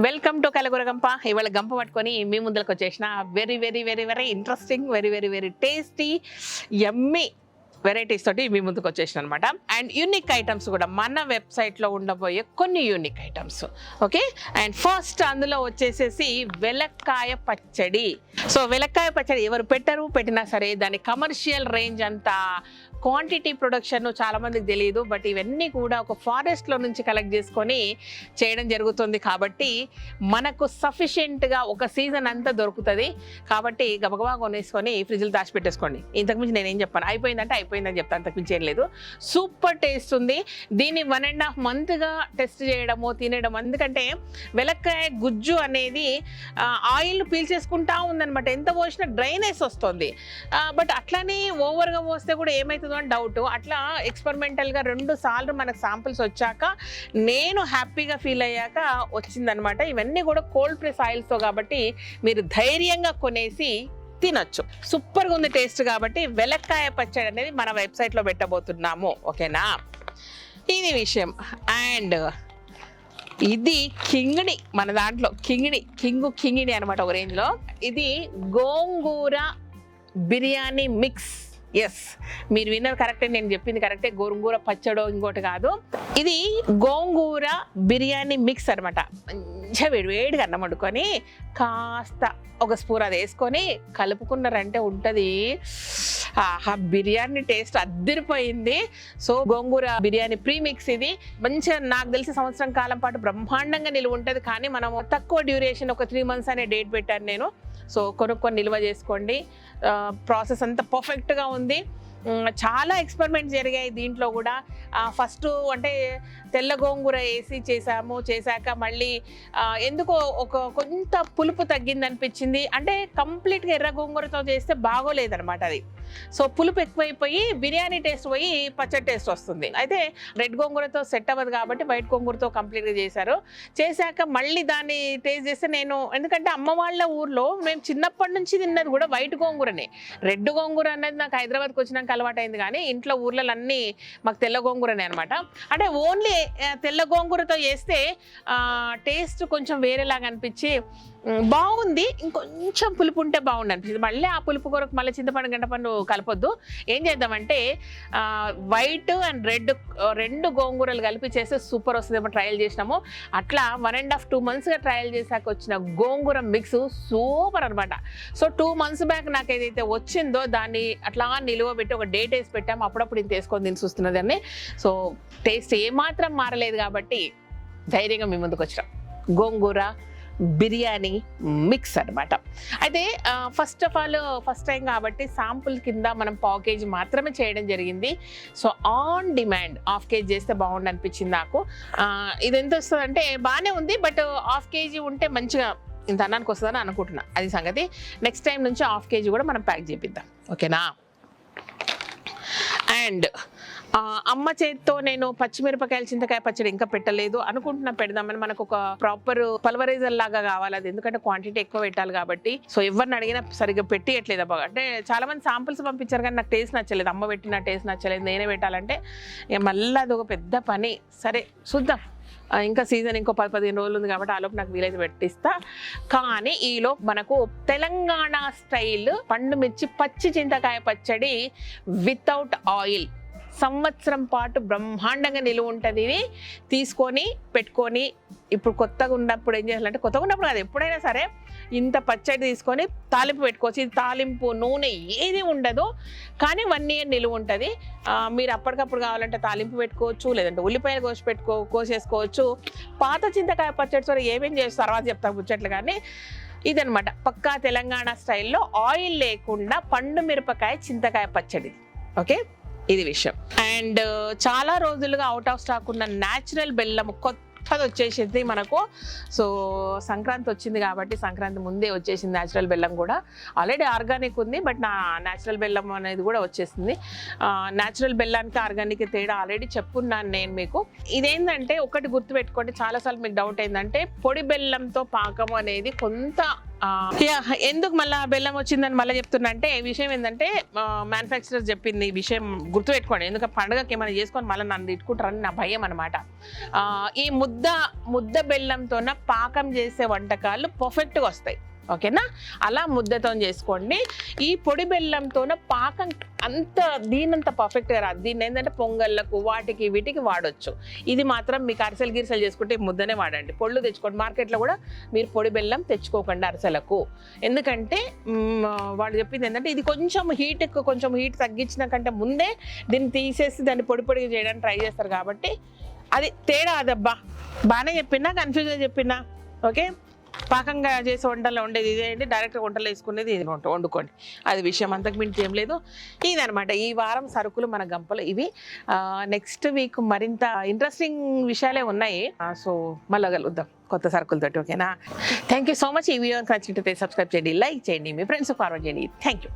Welcome to కలగూర గంప. ఇవాళ గంప పట్టుకొని మీ ముందుకు వచ్చేసిన very very very very interesting, very very very tasty, yummy varieties తోటి మీ ముందుకు వచ్చేసిన అనమాట. అండ్ యూనిక్ ఐటమ్స్ కూడా మన వెబ్సైట్లో ఉండబోయే కొన్ని unique items. Okay, and first అందులో వచ్చేసేసి వెలక్కాయ పచ్చడి. సో వెలక్కాయ పచ్చడి ఎవరు పెట్టినా సరే దాని కమర్షియల్ రేంజ్ అంతా క్వాంటిటీ ప్రొడక్షన్ చాలా మందికి తెలియదు. బట్ ఇవన్నీ కూడా ఒక ఫారెస్ట్లో నుంచి కలెక్ట్ చేసుకొని చేయడం జరుగుతుంది కాబట్టి మనకు సఫిషియెంట్గా ఒక సీజన్ అంతా దొరుకుతుంది. కాబట్టి గబగబా కొనేసుకొని ఫ్రిడ్జ్లో దాచిపెట్టేసుకోండి. ఇంతకుమించి నేనేం చెప్పాను, అయిపోయిందంటే అయిపోయిందని చెప్తాను, అంతకుమించి ఏం లేదు. సూపర్ టేస్ట్ ఉంది. దీన్ని 1.5 మంత్గా టెస్ట్ చేయడము తినడం, ఎందుకంటే వెలక్కాయ గుజ్జు అనేది ఆయిల్ పీల్చేసుకుంటా ఉందనమాట. ఎంత పోసినా డ్రైనెస్ వస్తుంది. బట్ అట్లానే ఓవర్గా పోస్తే కూడా ఏమవుతుందో అని డౌట్. అట్లా ఎక్స్పెరిమెంటల్గా 2 సార్లు మనకు శాంపిల్స్ వచ్చాక నేను హ్యాపీగా ఫీల్ అయ్యాక వచ్చిందనమాట. ఇవన్నీ కూడా కోల్డ్ ప్రెస్ ఆయిల్స్తో కాబట్టి మీరు ధైర్యంగా కొనేసి తినొచ్చు. సూపర్గా ఉంది టేస్ట్. కాబట్టి వెలక్కాయ పచ్చడి అనేది మన వెబ్సైట్లో పెట్టబోతున్నాము. ఓకేనా, ఇది విషయం. అండ్ ఇది కింగిడి, మన దాంట్లో కింగిడి అనమాట ఒక రేంజ్లో. ఇది గోంగూర బిర్యానీ మిక్స్. ఎస్, మీరు విన్నది కరెక్టే, నేను చెప్పింది కరెక్టే. గోంగూర పచ్చడో ఇంకోటి కాదు, ఇది గోంగూర బిర్యానీ మిక్స్ అనమాట. మంచిగా వేడివేడిగా అన్నం వండుకొని కాస్త ఒక స్పూన్ అది వేసుకొని కలుపుకున్నారంటే ఉంటుంది బిర్యానీ టేస్ట్ అద్దరిపోయింది. సో గోంగూర బిర్యానీ ప్రీమిక్స్ ఇది మంచిగా, నాకు తెలిసి సంవత్సరం కాలం పాటు బ్రహ్మాండంగా నిలువ ఉంటుంది. కానీ మనం తక్కువ డ్యూరేషన్, ఒక 3 months అనే డేట్ పెట్టాను నేను. సో కొనుక్కొని నిల్వ చేసుకోండి. ప్రాసెస్ అంతా పర్ఫెక్ట్గా ఉంది. చాలా ఎక్స్పెరిమెంట్స్ జరిగాయి దీంట్లో కూడా. ఫస్ట్ అంటే తెల్ల గోంగూర వేసి చేశాక మళ్ళీ ఎందుకో కొంత పులుపు తగ్గింది అనిపించింది. అంటే కంప్లీట్గా ఎర్ర గోంగూరతో చేస్తే బాగోలేదనమాట అది. సో పులుపు ఎక్కువైపోయి బిర్యానీ టేస్ట్ పోయి పచ్చడి టేస్ట్ వస్తుంది. అయితే రెడ్ గోంగూరతో సెట్ అవ్వదు కాబట్టి వైట్ గోంగూరతో కంప్లీట్గా చేశాక మళ్ళీ దాన్ని టేస్ట్ చేస్తే నేను, ఎందుకంటే అమ్మ వాళ్ళ ఊర్లో మేము చిన్నప్పటి నుంచి తిన్నది కూడా వైట్ గోంగూరనే. రెడ్ గోంగూర అనేది నాకు హైదరాబాద్కి వచ్చినాక అలవాటైంది. కానీ ఇంట్లో ఊర్లలో అన్నీ మాకు తెల్ల గోంగూరనే అనమాట. అంటే ఓన్లీ తెల్ల గోంగూరతో చేస్తే టేస్ట్ కొంచెం వేరేలాగా అనిపించి బాగుంది. ఇంకొంచెం పులుపు ఉంటే బాగుంది అనిపించింది. మళ్ళీ ఆ పులుపు కొరకు మళ్ళీ చింతపండు గంటపండు కలపొద్దు. ఏం చేద్దామంటే వైట్ అండ్ రెడ్ 2 గోంగూరలు కలిపి చేస్తే సూపర్ వస్తుందేమో. ట్రయల్ చేసినాము. అట్లా 1.5-2 monthsగా ట్రయల్ చేశాక వచ్చిన గోంగూర మిక్స్ సూపర్ అనమాట. సో 2 months బ్యాక్ నాకు ఏదైతే వచ్చిందో దాన్ని అట్లా నిలువ పెట్టి ఒక డేట్ వేసి పెట్టాము. అప్పుడప్పుడు ఇంత వేసుకొని తిని చూస్తున్నదాన్ని. సో టేస్ట్ ఏమాత్రం మారలేదు కాబట్టి ధైర్యంగా మీ ముందుకు వచ్చినాం. గోంగూర బిర్యానీ మిక్స్ అనమాట. అయితే ఫస్ట్ టైం కాబట్టి శాంపుల్ కింద మనం 1/2 kg మాత్రమే చేయడం జరిగింది. సో ఆన్ డిమాండ్ 1/2 kg చేస్తే బాగుండు అనిపించింది నాకు. ఇది ఎంత వస్తుంది అంటే బాగానే ఉంది. బట్ 1/2 kg ఉంటే మంచిగా ఇంత అన్నానికి వస్తుందని అనుకుంటున్నా. అది సంగతి. నెక్స్ట్ టైం నుంచి 1/2 kg కూడా మనం ప్యాక్ చేపిద్దాం. ఓకేనా. అండ్ అమ్మ చేతితో నేను పచ్చిమిరపకాయలు చింతకాయ పచ్చడి ఇంకా పెట్టలేదు, అనుకుంటున్నా పెడదామని. మనకు ఒక ప్రాపర్ పల్వరైజర్ లాగా కావాలి అది, ఎందుకంటే క్వాంటిటీ ఎక్కువ పెట్టాలి కాబట్టి. సో ఎవరిని అడిగినా సరిగ్గా పెట్టియట్లేదు బాగా. అంటే చాలా మంది శాంపుల్స్ పంపించారు కానీ నాకు టేస్ట్ నచ్చలేదు. అమ్మ పెట్టిన టేస్ట్ నచ్చలేదు. నేనే పెట్టాలంటే మళ్ళీ అది ఒక పెద్ద పని. సరే చూద్దాం, ఇంకా సీజన్ ఇంకో 10-15 రోజులు ఉంది కాబట్టి ఆలోపు నాకు వీలైతే పెట్టిస్తా. కానీ ఈలోపు మనకు తెలంగాణ స్టైల్ పండు మిర్చి పచ్చి చింతకాయ పచ్చడి వితౌట్ ఆయిల్ సంవత్సరం పాటు బ్రహ్మాండంగా నిలువ ఉంటుంది. ఇది తీసుకొని పెట్టుకొని ఇప్పుడు కొత్తగా ఉన్నప్పుడు ఏం చేయాలంటే, కొత్తగా ఉన్నప్పుడు కాదు ఎప్పుడైనా సరే, ఇంత పచ్చడి తీసుకొని తాలింపు పెట్టుకోవచ్చు. ఇది తాలింపు నూనె ఏది ఉండదు కానీ 1 year నిలువ ఉంటుంది. మీరు అప్పటికప్పుడు కావాలంటే తాలింపు పెట్టుకోవచ్చు, లేదంటే ఉల్లిపాయలు కోసేసుకోవచ్చు. పాత చింతకాయ పచ్చడి సరే ఏమేం చేసి తర్వాత చెప్తాను ముచ్చట్లు. కానీ ఇదనమాట పక్కా తెలంగాణ స్టైల్లో ఆయిల్ లేకుండా పండు మిరపకాయ చింతకాయ పచ్చడి. ఓకే, ఇది విషయం. అండ్ చాలా రోజులుగా అవుట్ ఆఫ్ స్టాక్ ఉన్న న్యాచురల్ బెల్లం కొత్తది వచ్చేసింది మనకు. సో సంక్రాంతి వచ్చింది కాబట్టి సంక్రాంతి ముందే వచ్చేసింది న్యాచురల్ బెల్లం కూడా. ఆల్రెడీ ఆర్గానిక్ ఉంది, బట్ నా న్యాచురల్ బెల్లం అనేది కూడా వచ్చేసింది. న్యాచురల్ బెల్లానికి ఆర్గానిక్ తేడా ఆల్రెడీ చెప్పున్నాను నేను మీకు. ఇదేంటంటే ఒకటి గుర్తుపెట్టుకోండి, చాలాసార్లు మీకు డౌట్ ఏంటంటే పొడి బెల్లంతో పాకం అనేది కొంత ఎందుకు మళ్ళీ బెల్లం వచ్చిందని మళ్ళీ చెప్తున్నా అంటే విషయం ఏంటంటే మ్యానుఫ్యాక్చరర్స్ చెప్పింది ఈ విషయం గుర్తుపెట్టుకోండి. ఎందుకంటే పండుగకి ఏమైనా చేసుకొని మళ్ళీ నన్ను తిట్టుకుంటారని నా భయం అనమాట. ఈ ముద్ద బెల్లంతోన పాకం చేసే వంటకాలు పర్ఫెక్ట్గా వస్తాయి. ఓకేనా? అలా ముద్దతో చేసుకోండి. ఈ పొడి బెల్లంతోన పాకం దీనంత పర్ఫెక్ట్గా రాదు. దీన్ని ఏంటంటే పొంగళ్ళకు వాటికి వీటికి వాడొచ్చు. ఇది మాత్రం మీకు అరిసెలు గిరిసెలు చేసుకుంటే ముద్దనే వాడండి. పొళ్ళు తెచ్చుకోండి. మార్కెట్లో కూడా మీరు పొడి బెల్లం తెచ్చుకోకండి అరిసెలకు. ఎందుకంటే వాళ్ళు చెప్పింది ఏంటంటే ఇది కొంచెం హీట్ తగ్గించిన కంటే ముందే దీన్ని తీసేసి దాన్ని పొడిగా చేయడానికి ట్రై చేస్తారు. కాబట్టి అది తేడా అదబ్బా. బాగానే చెప్పినా కన్ఫ్యూజ్గా చెప్పినా. ఓకే, పాకంగా చేసే వంటల్లో ఉండేది ఇదే అండి, డైరెక్ట్గా వంటలు వేసుకునేది ఇది వండుకోండి. అది విషయం, అంతకు మించి ఏం లేదు. ఇదనమాట ఈ వారం సరుకులు మన గంపలు ఇవి. నెక్స్ట్ వీక్ మరింత ఇంట్రెస్టింగ్ విషయాలే ఉన్నాయి. సో మళ్ళీ కలుద్దాం కొత్త సరుకులతోటి. ఓకేనా? Thank you so much. ఈ వీడియో నచ్చినట్లయితే సబ్స్క్రైబ్ చేయండి, లైక్ చేయండి, మీ ఫ్రెండ్స్ ఫార్వర్డ్ చేయండి. Thank you.